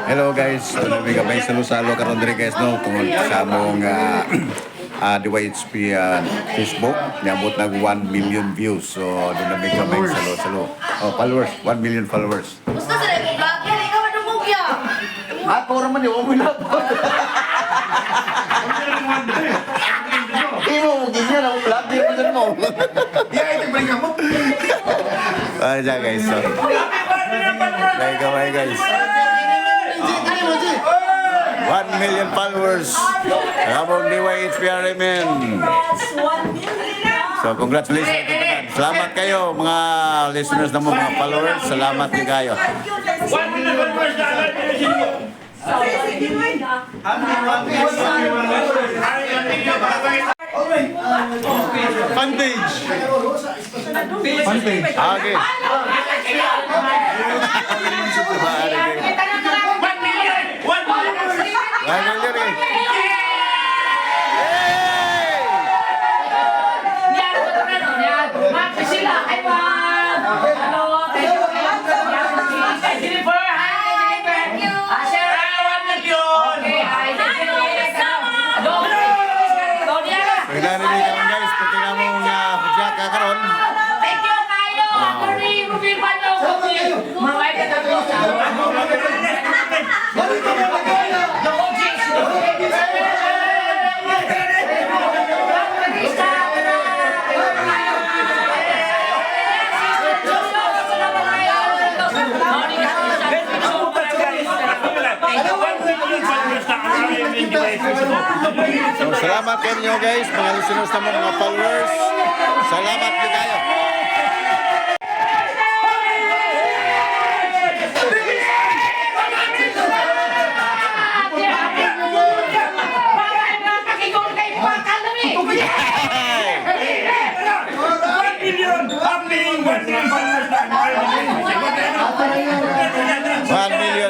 Hello guys, kami gamay sa Lusalo karon diri guys no tungod sa among DYHP Facebook niabot nag 1 million views. So doon na may gamay sa Lusalo. Oh, followers, 1 million followers. Gusto sa rin vlog yan, ikaw ang dumugya. Ako naman yung umula po. Imo mo ganyan ang vlog di mo mo. Yeah, ito balik mo. Ay, guys. So. Gamay guys. 1 million followers. Among DYHP RMN. So congratulations to tanan. Salamat kayo mga listeners na mga followers. Salamat kayo. 1 million followers na Fanpage. Fanpage. Okay. So, salamat kayo guys, mga listeners naman, mga followers. Salamat po kayo.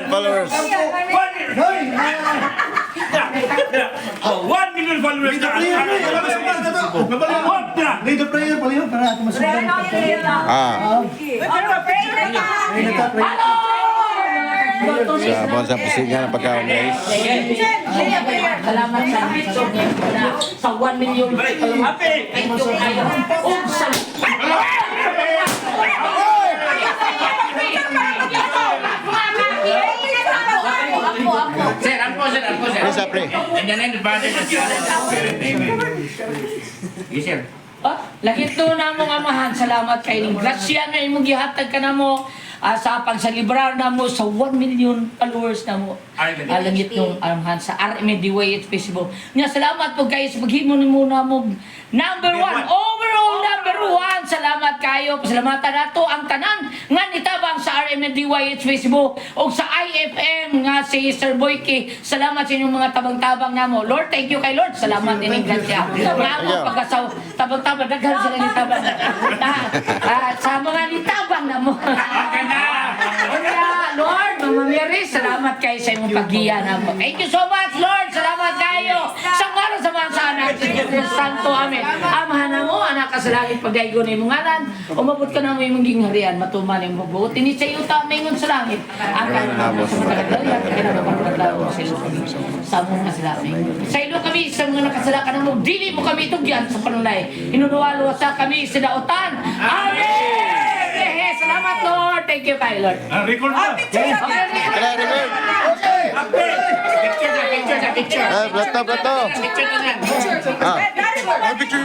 Followers. 1 million followers na. Lead the prayer pala yun para ato masundan. Sa buwan sa pisingan ng pagkaon guys. Salamat sa video niya sa 1 million. Thank you kayo. Yes, pre. And then the brother is Yes, sir. Lakit to na mong amahan, salamat kay ning grasya na imong gihatag ka na mo sa pagsalibrar na mo sa 1 million followers na mo. Langit nung amahan sa RMDY at Facebook. Nga salamat po kayo sa paghimo ni muna mo number 1, overall number 1. Salamat kayo. Pasalamatan nato ang tanan nga nitabang sa RMDY at Facebook o sa IFM nga si Sir Boyke. Salamat sa inyong mga tabang-tabang na mo. Lord, thank you kay Lord. Salamat din ang grasya. Nga mo pagkasaw tabang-tabang daghan sila nitabang. Sa mga nitabang na mo. Lord, Mama Mary, salamat kayo sa inyong paghiya na mo. Thank you so much, Lord. Salamat kayo. Sa ngaro sa mga anak, Santo Amen. Amahan na mo, anak ka sa langit, pagaygo na imong ngalan. Umabot ka na mo imong gingharian, matuman imong buot. Ini sa iyo ta mingon sa langit. Ang kanang sa mga kadalayan, kinapagpaglaw sa ilo kami. Sa mga sila sa ilo kami, sa mga nakasalakan mo, dili mo kami itugyan sa panulay. Inunuwalo sa kami sa daotan. Amen! Salamat, Lord. Thank you, kay Lord. Record na. Record. Picture. Plato. Picture na yan. Picture.